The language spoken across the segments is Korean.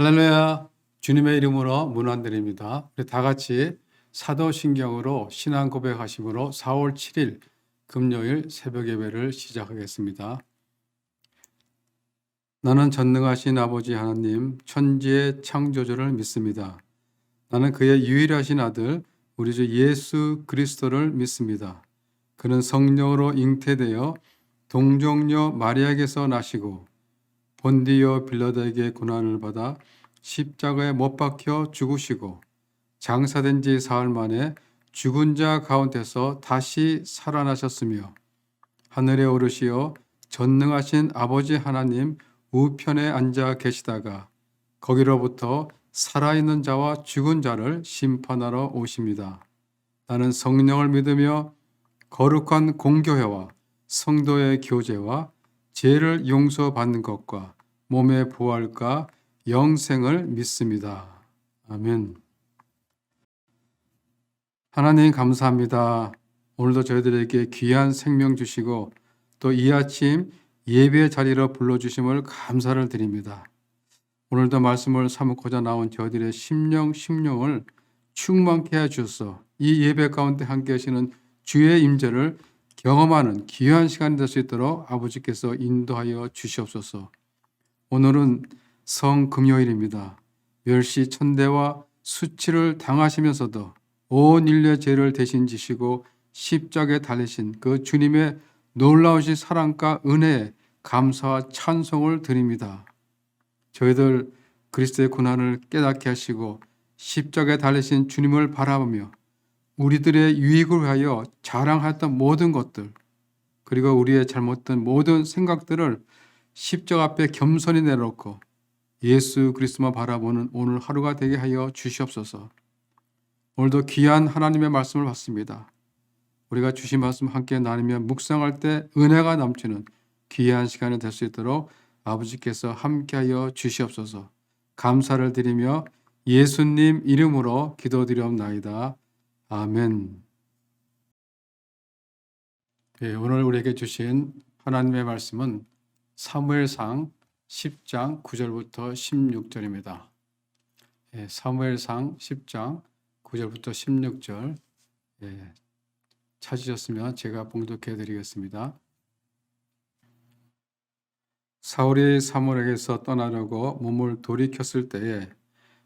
할렐루야. 주님의 이름으로 문안드립니다. 우리 다 같이 사도신경으로 신앙 고백하심으로 4월 7일 금요일 새벽 예배를 시작하겠습니다. 나는 전능하신 아버지 하나님 천지의 창조주를 믿습니다. 나는 그의 유일하신 아들 우리 주 예수 그리스도를 믿습니다. 그는 성령으로 잉태되어 동정녀 마리아에게서 나시고 본디오 빌라도에게 고난을 받아 십자가에 못 박혀 죽으시고 장사된 지 사흘 만에 죽은 자 가운데서 다시 살아나셨으며 하늘에 오르시어 전능하신 아버지 하나님 우편에 앉아 계시다가 거기로부터 살아있는 자와 죽은 자를 심판하러 오십니다. 나는 성령을 믿으며 거룩한 공교회와 성도의 교제와 죄를 용서받는 것과 몸의 부활과 영생을 믿습니다. 아멘. 하나님 감사합니다. 오늘도 저희들에게 귀한 생명 주시고 또 이 아침 예배 자리로 불러주심을 감사를 드립니다. 오늘도 말씀을 삼고자 나온 저희들의 심령을 충만케 해 주셔서 이 예배 가운데 함께 하시는 주의 임재를 경험하는 귀한 시간이 될 수 있도록 아버지께서 인도하여 주시옵소서. 오늘은 성금요일입니다. 멸시 천대와 수치를 당하시면서도 온 인류의 죄를 대신 지시고 십자가에 달리신 그 주님의 놀라우신 사랑과 은혜에 감사와 찬송을 드립니다. 저희들 그리스도의 고난을 깨닫게 하시고 십자가에 달리신 주님을 바라보며 우리들의 유익을 위하여 자랑했던 모든 것들 그리고 우리의 잘못된 모든 생각들을 십자가 앞에 겸손히 내놓고 예수 그리스도만 바라보는 오늘 하루가 되게 하여 주시옵소서. 오늘도 귀한 하나님의 말씀을 받습니다. 우리가 주신 말씀 함께 나누며 묵상할 때 은혜가 넘치는 귀한 시간이 될 수 있도록 아버지께서 함께하여 주시옵소서. 감사를 드리며 예수님 이름으로 기도드리옵나이다. 아멘. 네, 오늘 우리에게 주신 하나님의 말씀은 사무엘상 10장 9절부터 16절입니다. 사무엘상 10장 9절부터 16절 찾으셨으면 제가 봉독해 드리겠습니다. 사울이 사무엘에게서 떠나려고 몸을 돌이켰을 때에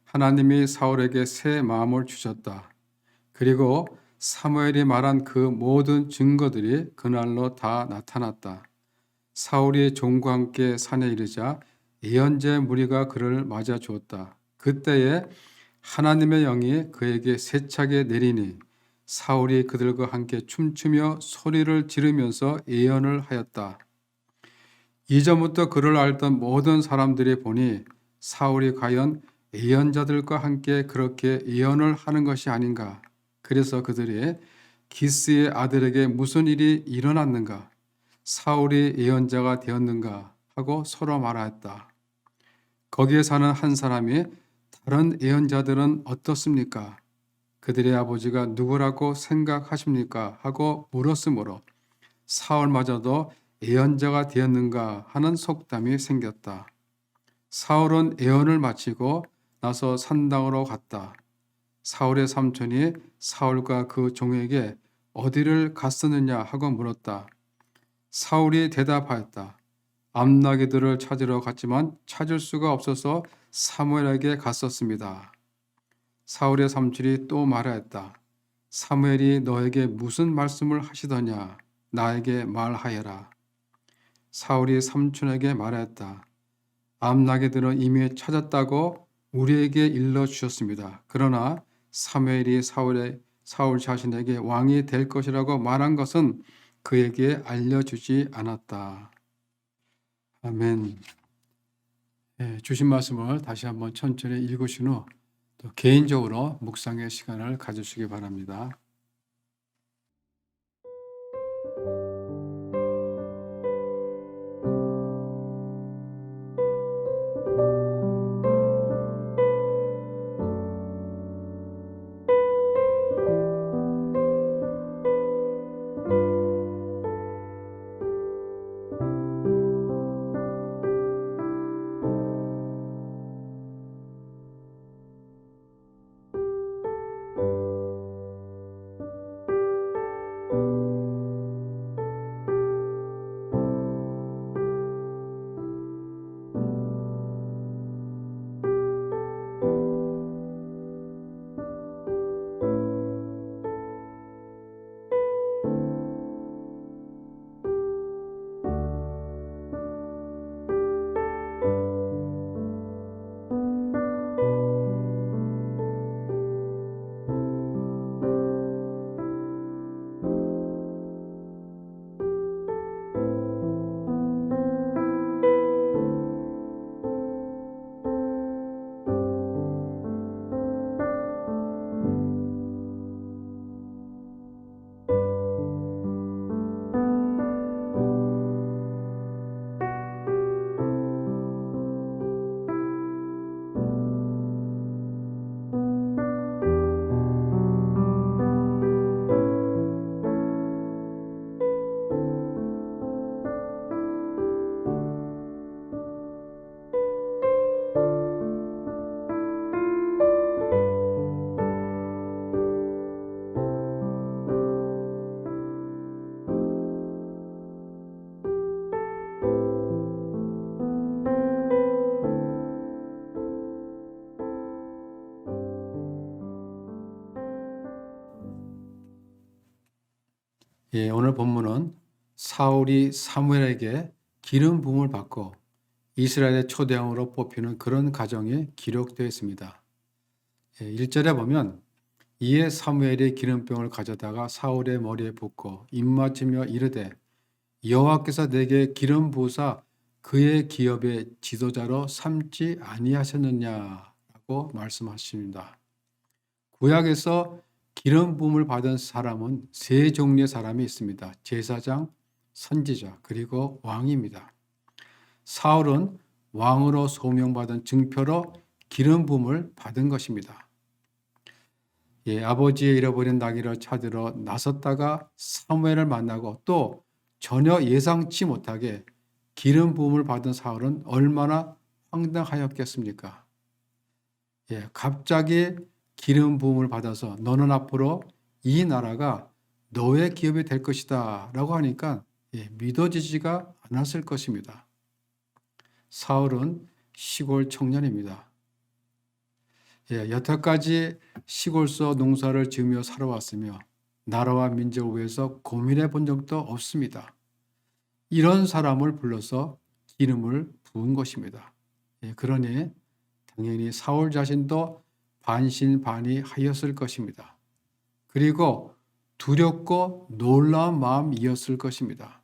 하나님이 사울에게 새 마음을 주셨다. 그리고 사무엘이 말한 그 모든 증거들이 그날로 다 나타났다. 사울이 종과 함께 산에 이르자 예언자의 무리가 그를 맞아 주었다. 그때에 하나님의 영이 그에게 세차게 내리니 사울이 그들과 함께 춤추며 소리를 지르면서 예언을 하였다. 이전부터 그를 알던 모든 사람들이 보니 사울이 과연 예언자들과 함께 그렇게 예언을 하는 것이 아닌가. 그래서 그들이 기스의 아들에게 무슨 일이 일어났는가, 사울이 예언자가 되었는가 하고 서로 말하였다. 거기에 사는 한 사람이 다른 예언자들은 어떻습니까? 그들의 아버지가 누구라고 생각하십니까? 하고 물었으므로 사울마저도 예언자가 되었는가 하는 속담이 생겼다. 사울은 예언을 마치고 나서 산당으로 갔다. 사울의 삼촌이 사울과 그 종에게 어디를 갔었느냐 하고 물었다. 사울이 대답하였다. 암나기들을 찾으러 갔지만 찾을 수가 없어서 사무엘에게 갔었습니다. 사울의 삼촌이 또 말하였다. 사무엘이 너에게 무슨 말씀을 하시더냐? 나에게 말하여라. 사울이 삼촌에게 말하였다. 암나기들은 이미 찾았다고 우리에게 일러주셨습니다. 그러나 사무엘이 사울 자신에게 왕이 될 것이라고 말한 것은 그에게 알려주지 않았다. 아멘. 주신 말씀을 다시 한번 천천히 읽으신 후 또 개인적으로 묵상의 시간을 가지시기 바랍니다. 오늘 본문은 사울이 사무엘에게 기름 부음을 받고 이스라엘의 초대왕으로 뽑히는 그런 과정이 기록되어 있습니다. 1절에 보면 이에 사무엘이 기름병을 가져다가 사울의 머리에 붓고 입맞추며 이르되 여호와께서 내게 기름 부으사 그의 기업의 지도자로 삼지 아니하셨느냐라고 말씀하십니다. 구약에서 기름 부음을 받은 사람은 세 종류의 사람이 있습니다. 제사장, 선지자, 그리고 왕입니다. 사울은 왕으로 소명받은 증표로 기름 부음을 받은 것입니다. 아버지의 잃어버린 나귀를 찾으러 나섰다가 사무엘을 만나고 또 전혀 예상치 못하게 기름 부음을 받은 사울은 얼마나 황당하였겠습니까? 갑자기 기름 부음을 받아서 너는 앞으로 이 나라가 너의 기업이 될 것이다 라고 하니까 믿어지지가 않았을 것입니다. 사울은 시골 청년입니다. 여태까지 시골서 농사를 지으며 살아왔으며 나라와 민족을 위해서 고민해 본 적도 없습니다. 이런 사람을 불러서 기름을 부은 것입니다. 그러니 당연히 사울 자신도 반신반의하였을 것입니다. 그리고 두렵고 놀라운 마음이었을 것입니다.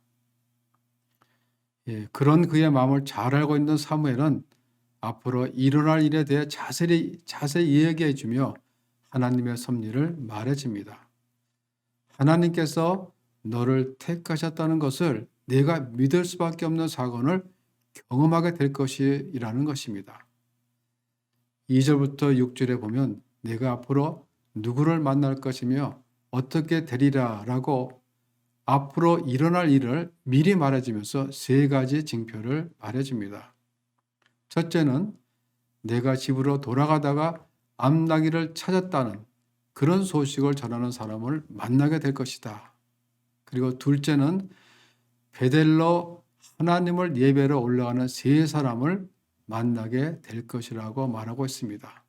그런 그의 마음을 잘 알고 있는 사무엘은 앞으로 일어날 일에 대해 자세히 이야기해 주며 하나님의 섭리를 말해줍니다. 하나님께서 너를 택하셨다는 것을 내가 믿을 수밖에 없는 사건을 경험하게 될 것이라는 것입니다. 2절부터 6절에 보면 내가 앞으로 누구를 만날 것이며 어떻게 되리라 라고 앞으로 일어날 일을 미리 말해주면서 세 가지 징표를 말해줍니다. 첫째는 내가 집으로 돌아가다가 암나귀를 찾았다는 그런 소식을 전하는 사람을 만나게 될 것이다. 그리고 둘째는 베델로 하나님을 예배로 올라가는 세 사람을 만나게 될 것이라고 말하고 있습니다.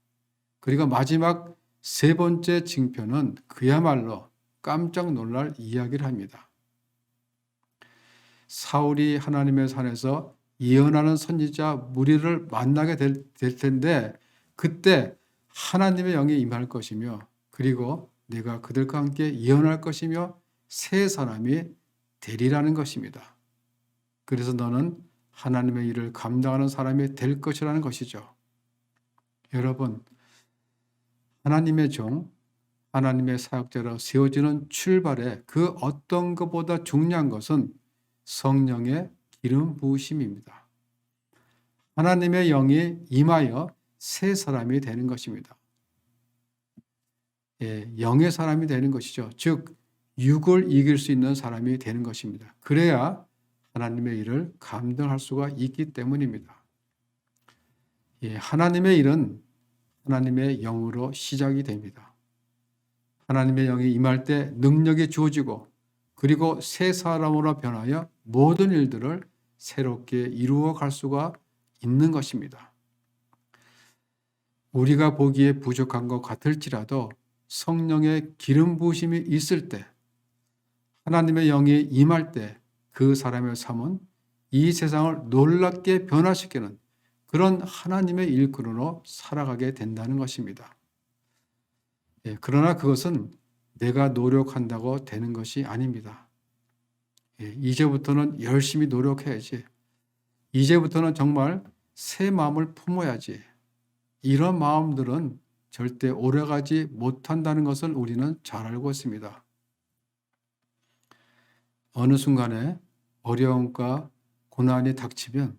그리고 마지막 세 번째 징표는 그야말로 깜짝 놀랄 이야기를 합니다. 사울이 하나님의 산에서 예언하는 선지자 무리를 만나게 될 텐데 그때 하나님의 영이 임할 것이며 그리고 내가 그들과 함께 예언할 것이며 세 사람이 되리라는 것입니다. 그래서 너는 하나님의 일을 감당하는 사람이 될 것이라는 것이죠. 여러분, 하나님의 종, 하나님의 사역자로 세워지는 출발에 그 어떤 것보다 중요한 것은 성령의 기름 부으심입니다. 하나님의 영이 임하여 새 사람이 되는 것입니다. 영의 사람이 되는 것이죠. 즉 육을 이길 수 있는 사람이 되는 것입니다. 그래야 하나님의 일을 감당할 수가 있기 때문입니다. 하나님의 일은 하나님의 영으로 시작이 됩니다. 하나님의 영이 임할 때 능력이 주어지고 그리고 새 사람으로 변하여 모든 일들을 새롭게 이루어 갈 수가 있는 것입니다. 우리가 보기에 부족한 것 같을지라도 성령의 기름 부으심이 있을 때 하나님의 영이 임할 때 그 사람의 삶은 이 세상을 놀랍게 변화시키는 그런 하나님의 일꾼으로 살아가게 된다는 것입니다. 그러나 그것은 내가 노력한다고 되는 것이 아닙니다. 이제부터는 열심히 노력해야지. 이제부터는 정말 새 마음을 품어야지. 이런 마음들은 절대 오래가지 못한다는 것을 우리는 잘 알고 있습니다. 어느 순간에 어려움과 고난이 닥치면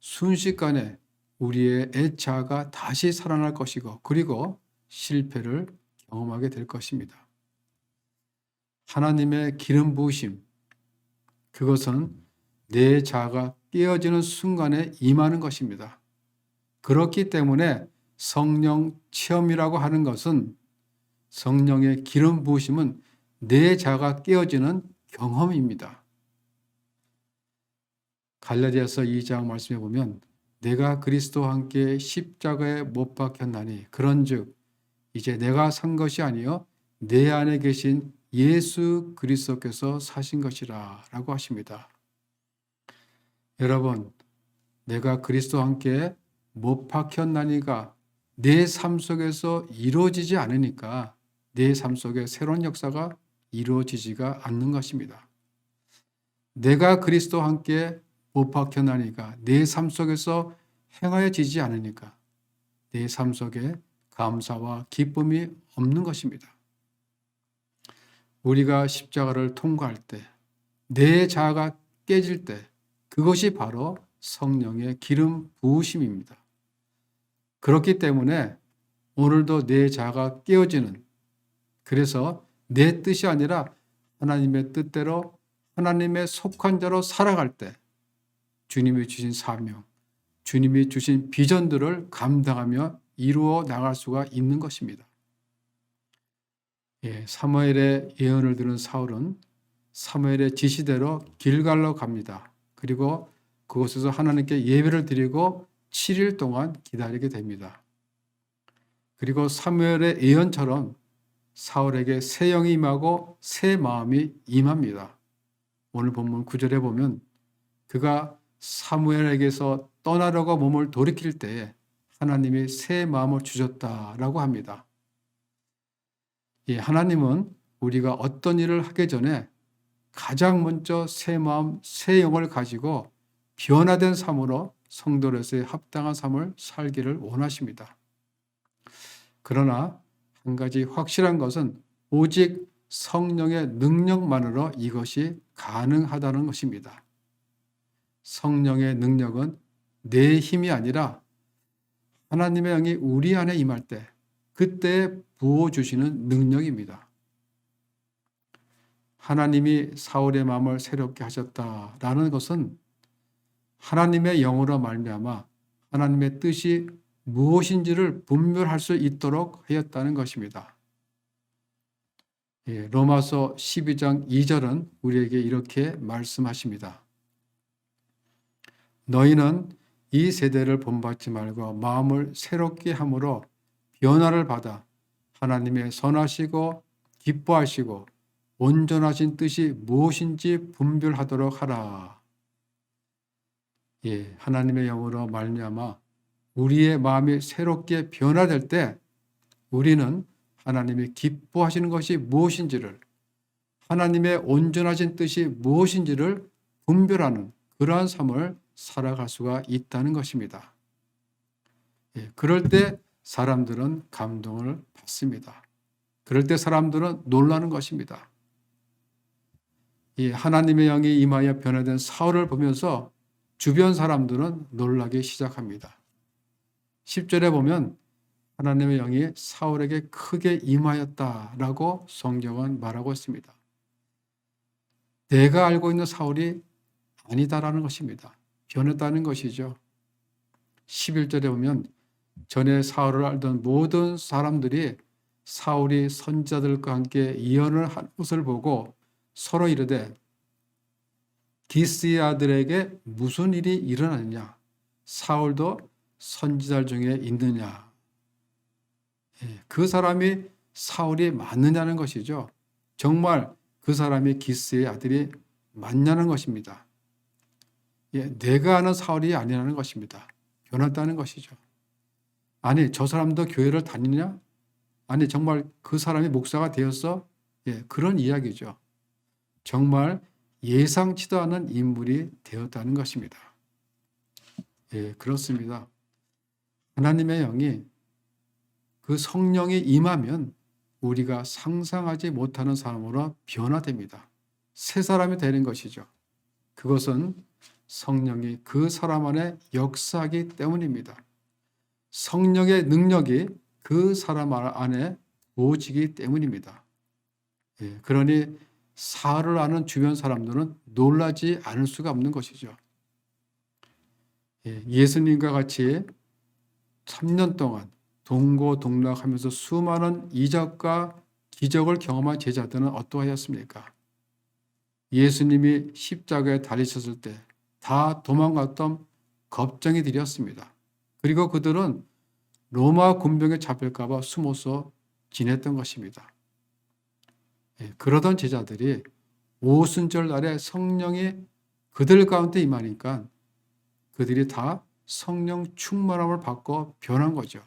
순식간에 우리의 애자가 다시 살아날 것이고 그리고 실패를 경험하게 될 것입니다. 하나님의 기름 부으심, 그것은 내 자아가 깨어지는 순간에 임하는 것입니다. 그렇기 때문에 성령 체험이라고 하는 것은 성령의 기름 부으심은 내 자아가 깨어지는 경험입니다. 갈라디아서 2장 말씀해 보면 내가 그리스도와 함께 십자가에 못 박혔나니 그런즉 이제 내가 산 것이 아니요 내 안에 계신 예수 그리스도께서 사신 것이라 라고 하십니다. 여러분, 내가 그리스도와 함께 못 박혔나니가 내 삶 속에서 이루어지지 않으니까 내 삶 속에 새로운 역사가 이루어지지가 않는 것입니다. 내가 그리스도와 함께 못 박혀나니까 내 삶 속에서 행하여지지 않으니까 내 삶 속에 감사와 기쁨이 없는 것입니다. 우리가 십자가를 통과할 때, 내 자아가 깨질 때 그것이 바로 성령의 기름 부으심입니다. 그렇기 때문에 오늘도 내 자아가 깨어지는, 그래서 내 뜻이 아니라 하나님의 뜻대로 하나님의 속한 자로 살아갈 때 주님이 주신 사명, 주님이 주신 비전들을 감당하며 이루어 나갈 수가 있는 것입니다. 사무엘의 예언을 들은 사울은 사무엘의 지시대로 길갈로 갑니다. 그리고 그곳에서 하나님께 예배를 드리고 7일 동안 기다리게 됩니다. 그리고 사무엘의 예언처럼 사울에게 새 영이 임하고 새 마음이 임합니다. 오늘 본문 9절에 보면 그가 사무엘에게서 떠나려고 몸을 돌이킬 때에 하나님이 새 마음을 주셨다라고 합니다. 하나님은 우리가 어떤 일을 하기 전에 가장 먼저 새 마음, 새 영을 가지고 변화된 삶으로 성도로서의 합당한 삶을 살기를 원하십니다. 그러나 한 가지 확실한 것은 오직 성령의 능력만으로 이것이 가능하다는 것입니다. 성령의 능력은 내 힘이 아니라 하나님의 영이 우리 안에 임할 때 그때 부어주시는 능력입니다. 하나님이 사울의 마음을 새롭게 하셨다라는 것은 하나님의 영으로 말미암아 하나님의 뜻이 무엇인지를 분별할 수 있도록 하였다는 것입니다. 로마서 12장 2절은 우리에게 이렇게 말씀하십니다. 너희는 이 세대를 본받지 말고 마음을 새롭게 함으로 변화를 받아 하나님의 선하시고 기뻐하시고 온전하신 뜻이 무엇인지 분별하도록 하라. 하나님의 영으로 말미암아 우리의 마음이 새롭게 변화될 때 우리는 하나님이 기뻐하시는 것이 무엇인지를, 하나님의 온전하신 뜻이 무엇인지를 분별하는 그러한 삶을 살아갈 수가 있다는 것입니다. 그럴 때 사람들은 감동을 받습니다. 그럴 때 사람들은 놀라는 것입니다. 하나님의 영이 임하여 변화된 사울을 보면서 주변 사람들은 놀라기 시작합니다. 10절에 보면 하나님의 영이 사울에게 크게 임하였다라고 성경은 말하고 있습니다. 내가 알고 있는 사울이 아니다라는 것입니다. 변했다는 것이죠. 11절에 보면 전에 사울을 알던 모든 사람들이 사울이 선지자들과 함께 예언을 한 것을 보고 서로 이르되 기스의 아들에게 무슨 일이 일어났느냐? 사울도 선지자 중에 있느냐? 그 사람이 사울이 맞느냐는 것이죠. 정말 그 사람이 기스의 아들이 맞냐는 것입니다. 내가 아는 사울이 아니라는 것입니다. 변했다는 것이죠. 아니, 저 사람도 교회를 다니냐? 아니, 정말 그 사람이 목사가 되었어? 그런 이야기죠. 정말 예상치도 않은 인물이 되었다는 것입니다. 그렇습니다. 하나님의 영이 그 성령이 임하면 우리가 상상하지 못하는 사람으로 변화됩니다. 새 사람이 되는 것이죠. 그것은 성령이 그 사람 안에 역사하기 때문입니다. 성령의 능력이 그 사람 안에 부어지기 때문입니다. 그러니 사울을 아는 주변 사람들은 놀라지 않을 수가 없는 것이죠. 예수님과 같이 3년 동안 동고동락하면서 수많은 이적과 기적을 경험한 제자들은 어떠하였습니까? 예수님이 십자가에 달리셨을 때 다 도망갔던 겁쟁이들이었습니다. 그리고 그들은 로마 군병에 잡힐까 봐 숨어서 지냈던 것입니다. 그러던 제자들이 오순절 날에 성령이 그들 가운데 임하니까 그들이 다 성령 충만함을 받고 변한 거죠.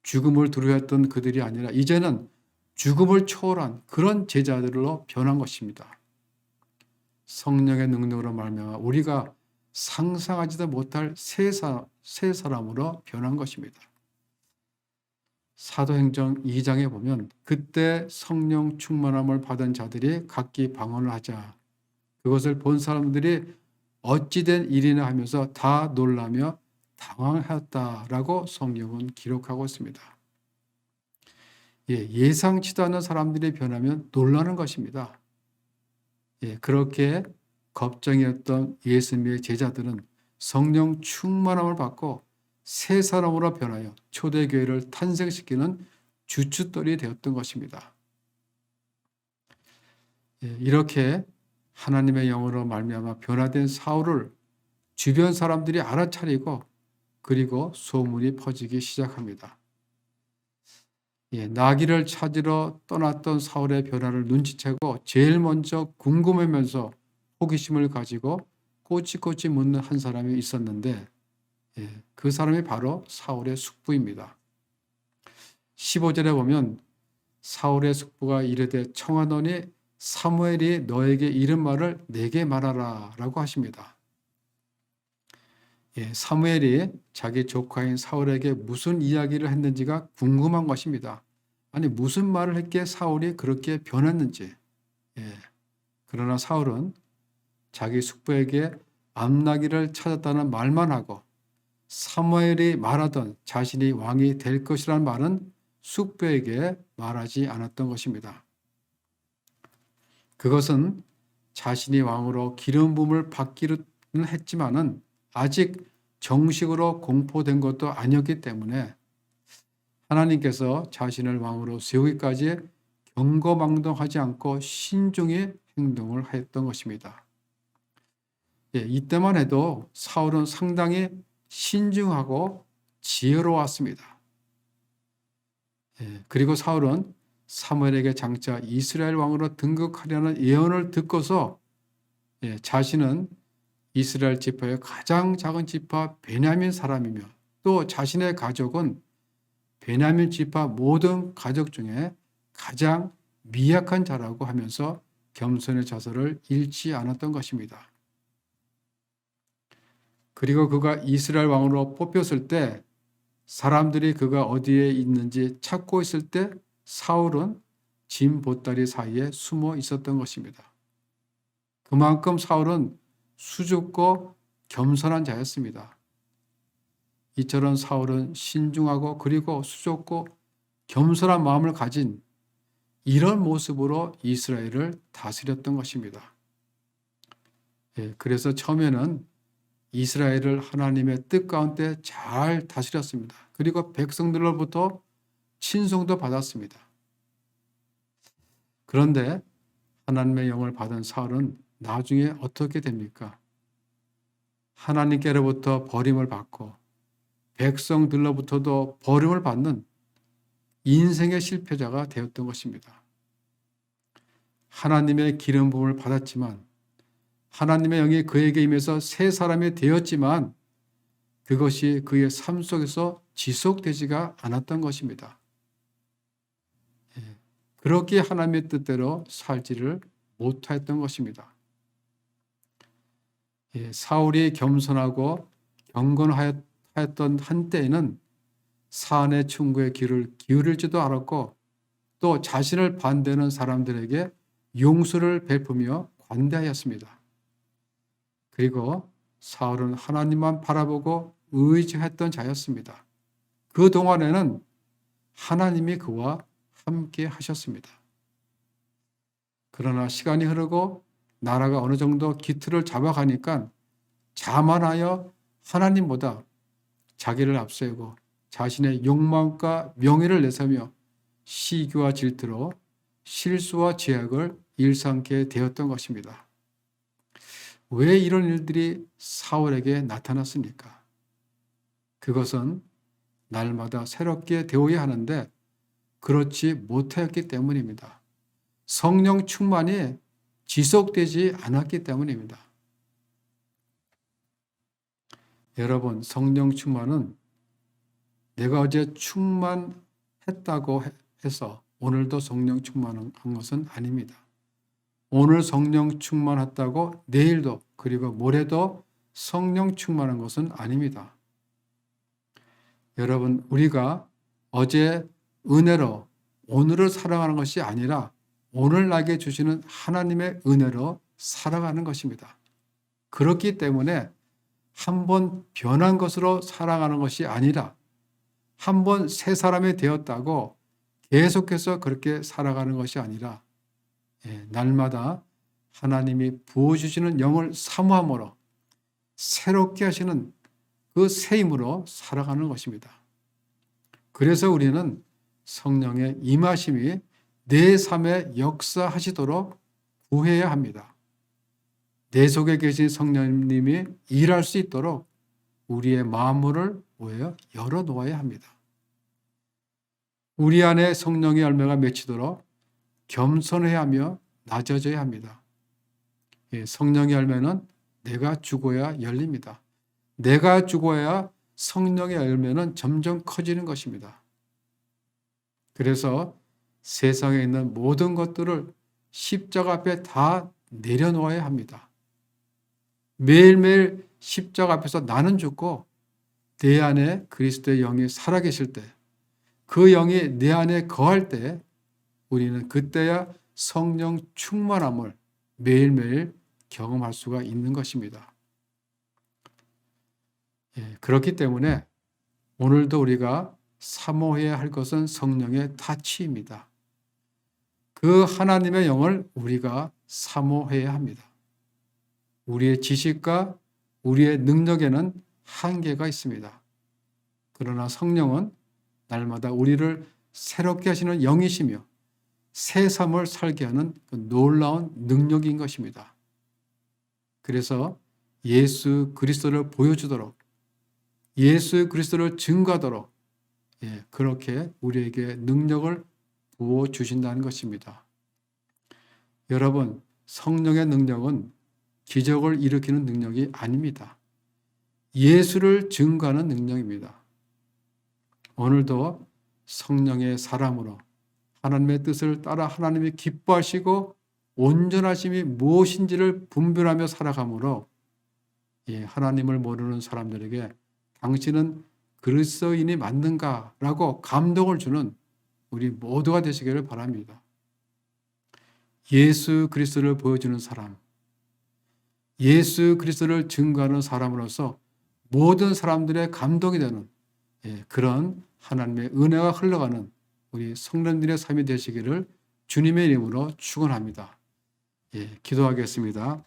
죽음을 두려워했던 그들이 아니라 이제는 죽음을 초월한 그런 제자들로 변한 것입니다. 성령의 능력으로 말미암아 우리가 상상하지도 못할 새 사람으로 변한 것입니다. 사도행전 2장에 보면 그때 성령 충만함을 받은 자들이 각기 방언을 하자 그것을 본 사람들이 어찌된 일이나 하면서 다 놀라며 당황하였다라고 성경은 기록하고 있습니다. 예상치도 않은 사람들이 변하면 놀라는 것입니다. 그렇게 겁쟁이였던 예수님의 제자들은 성령 충만함을 받고 새 사람으로 변하여 초대교회를 탄생시키는 주춧돌이 되었던 것입니다. 이렇게 하나님의 영으로 말미암아 변화된 사울을 주변 사람들이 알아차리고 그리고 소문이 퍼지기 시작합니다. 나귀를 찾으러 떠났던 사울의 변화를 눈치채고 제일 먼저 궁금해하면서 호기심을 가지고 꼬치꼬치 묻는 한 사람이 있었는데 그 사람이 바로 사울의 숙부입니다. 15절에 보면 사울의 숙부가 이르되 청하노니 사무엘이 너에게 이른 말을 내게 말하라 라고 하십니다. 사무엘이 자기 조카인 사울에게 무슨 이야기를 했는지가 궁금한 것입니다. 아니 무슨 말을 했기에 사울이 그렇게 변했는지. 그러나 사울은 자기 숙부에게 암나기를 찾았다는 말만 하고 사무엘이 말하던 자신이 왕이 될 것이라는 말은 숙부에게 말하지 않았던 것입니다. 그것은 자신이 왕으로 기름 부음을 받기는 했지만은 아직 정식으로 공포된 것도 아니었기 때문에 하나님께서 자신을 왕으로 세우기까지 경거망동하지 않고 신중히 행동을 했던 것입니다. 이때만 해도 사울은 상당히 신중하고 지혜로웠습니다. 그리고 사울은 사무엘에게 장차 이스라엘 왕으로 등극하려는 예언을 듣고서 자신은 이스라엘 지파의 가장 작은 지파 베냐민 사람이며 또 자신의 가족은 베냐민 지파 모든 가족 중에 가장 미약한 자라고 하면서 겸손의 자세를 잃지 않았던 것입니다. 그리고 그가 이스라엘 왕으로 뽑혔을 때 사람들이 그가 어디에 있는지 찾고 있을 때 사울은 짐 보따리 사이에 숨어 있었던 것입니다. 그만큼 사울은 수줍고 겸손한 자였습니다. 이처럼 사울은 신중하고 그리고 수줍고 겸손한 마음을 가진 이런 모습으로 이스라엘을 다스렸던 것입니다. 그래서 처음에는 이스라엘을 하나님의 뜻 가운데 잘 다스렸습니다. 그리고 백성들로부터 친송도 받았습니다. 그런데 하나님의 영을 받은 사울은 나중에 어떻게 됩니까? 하나님께로부터 버림을 받고 백성들로부터도 버림을 받는 인생의 실패자가 되었던 것입니다. 하나님의 기름 부음을 받았지만 하나님의 영이 그에게 임해서 새 사람이 되었지만 그것이 그의 삶 속에서 지속되지가 않았던 것입니다. 그렇게 하나님의 뜻대로 살지를 못했던 것입니다. 사울이 겸손하고 경건하였던 한때에는 사안의 충고의 귀를 기울일지도 않았고 또 자신을 반대하는 사람들에게 용서를 베푸며 관대하였습니다. 그리고 사울은 하나님만 바라보고 의지했던 자였습니다. 그 동안에는 하나님이 그와 함께 하셨습니다. 그러나 시간이 흐르고 나라가 어느 정도 기틀을 잡아가니까 자만하여 하나님보다 자기를 앞세우고 자신의 욕망과 명예를 내세우며 시기와 질투로 실수와 죄악을 일삼게 되었던 것입니다. 왜 이런 일들이 사울에게 나타났습니까? 그것은 날마다 새롭게 되어야 하는데 그렇지 못하였기 때문입니다. 성령 충만이 지속되지 않았기 때문입니다. 여러분, 성령 충만은 내가 어제 충만했다고 해서 오늘도 성령 충만한 것은 아닙니다. 오늘 성령 충만했다고 내일도 그리고 모레도 성령 충만한 것은 아닙니다. 여러분, 우리가 어제 은혜로 오늘을 살아가는 것이 아니라 오늘 나에게 주시는 하나님의 은혜로 살아가는 것입니다. 그렇기 때문에 한번 변한 것으로 살아가는 것이 아니라 한번 새 사람이 되었다고 계속해서 그렇게 살아가는 것이 아니라 날마다 하나님이 부어주시는 영을 사모함으로 새롭게 하시는 그 새 힘으로 살아가는 것입니다. 그래서 우리는 성령의 임하심이 내 삶에 역사하시도록 구해야 합니다. 내 속에 계신 성령님이 일할 수 있도록 우리의 마음을 열어놓아야 합니다. 우리 안에 성령의 열매가 맺히도록 겸손해야 하며 낮아져야 합니다. 성령의 열매는 내가 죽어야 열립니다. 내가 죽어야 성령의 열매는 점점 커지는 것입니다. 그래서 세상에 있는 모든 것들을 십자가 앞에 다 내려놓아야 합니다. 매일매일 십자가 앞에서 나는 죽고 내 안에 그리스도의 영이 살아계실 때, 그 영이 내 안에 거할 때 우리는 그때야 성령 충만함을 매일매일 경험할 수가 있는 것입니다. 그렇기 때문에 오늘도 우리가 사모해야 할 것은 성령의 타치입니다. 그 하나님의 영을 우리가 사모해야 합니다. 우리의 지식과 우리의 능력에는 한계가 있습니다. 그러나 성령은 날마다 우리를 새롭게 하시는 영이시며 새 삶을 살게 하는 그 놀라운 능력인 것입니다. 그래서 예수 그리스도를 보여주도록, 예수 그리스도를 증거하도록 그렇게 우리에게 능력을 부어주신다는 것입니다. 여러분, 성령의 능력은 기적을 일으키는 능력이 아닙니다. 예수를 증거하는 능력입니다. 오늘도 성령의 사람으로 하나님의 뜻을 따라 하나님이 기뻐하시고 온전하심이 무엇인지를 분별하며 살아가므로 하나님을 모르는 사람들에게 당신은 그리스도인이 맞는가라고 감동을 주는 우리 모두가 되시기를 바랍니다. 예수 그리스도를 보여주는 사람, 예수 그리스도를 증거하는 사람으로서 모든 사람들의 감동이 되는 그런 하나님의 은혜가 흘러가는 우리 성도님들의 삶이 되시기를 주님의 이름으로 축원합니다. 기도하겠습니다.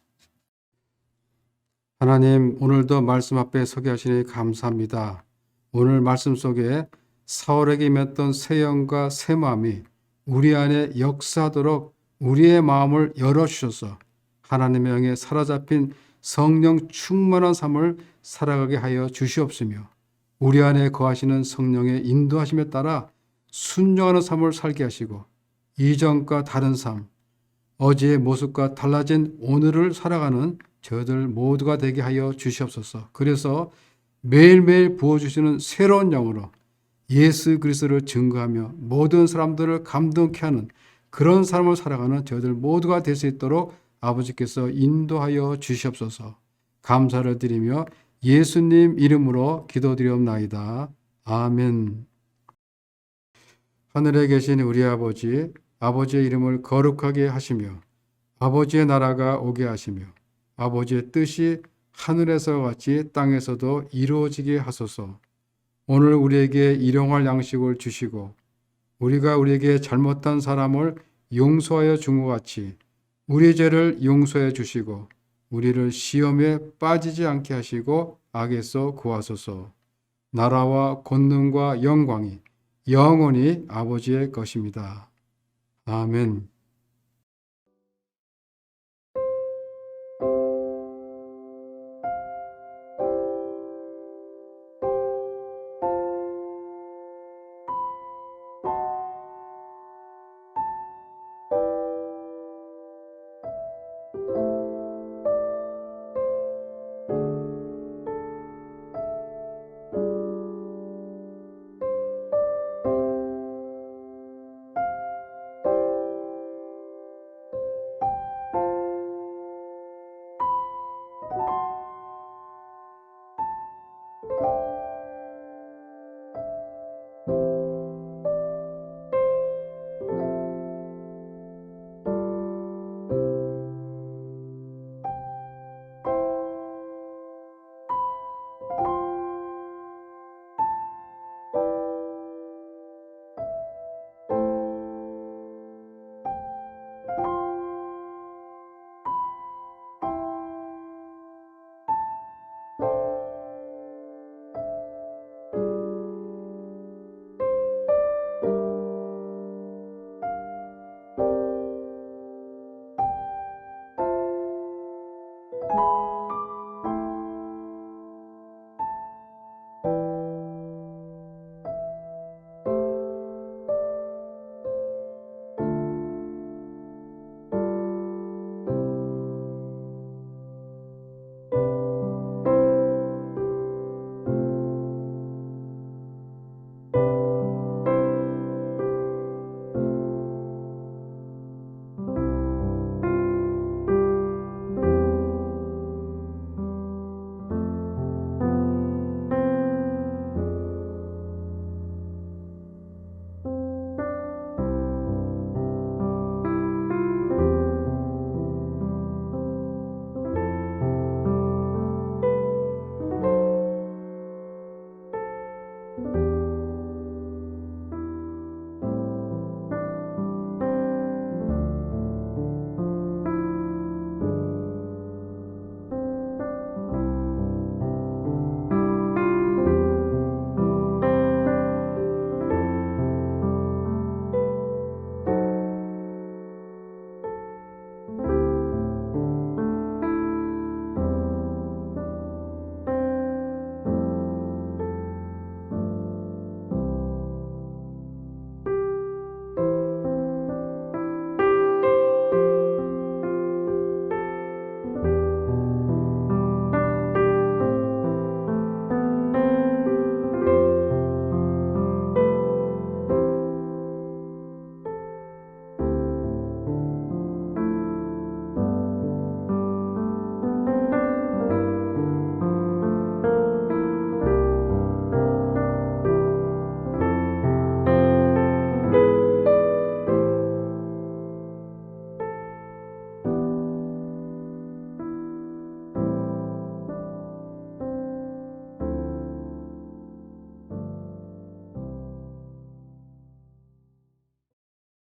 하나님, 오늘도 말씀 앞에 서게 하시니 감사합니다. 오늘 말씀 속에 사울에게 임했던 새 영과 새 마음이 우리 안에 역사하도록 우리의 마음을 열어주셔서 하나님의 영에 사로잡힌 성령 충만한 삶을 살아가게 하여 주시옵시며 우리 안에 거하시는 성령의 인도하심에 따라 순종하는 삶을 살게 하시고 이전과 다른 삶, 어제의 모습과 달라진 오늘을 살아가는 저희들 모두가 되게 하여 주시옵소서. 그래서 매일매일 부어주시는 새로운 영으로 예수 그리스도를 증거하며 모든 사람들을 감동케 하는 그런 삶을 살아가는 저희들 모두가 될 수 있도록 아버지께서 인도하여 주시옵소서. 감사를 드리며 예수님 이름으로 기도드리옵나이다. 아멘. 하늘에 계신 우리 아버지, 아버지의 이름을 거룩하게 하시며 아버지의 나라가 오게 하시며 아버지의 뜻이 하늘에서 같이 땅에서도 이루어지게 하소서. 오늘 우리에게 일용할 양식을 주시고 우리가 우리에게 잘못한 사람을 용서하여 준 것 같이 우리 죄를 용서해 주시고 우리를 시험에 빠지지 않게 하시고 악에서 구하소서. 나라와 권능과 영광이 영원히 아버지의 것입니다. 아멘.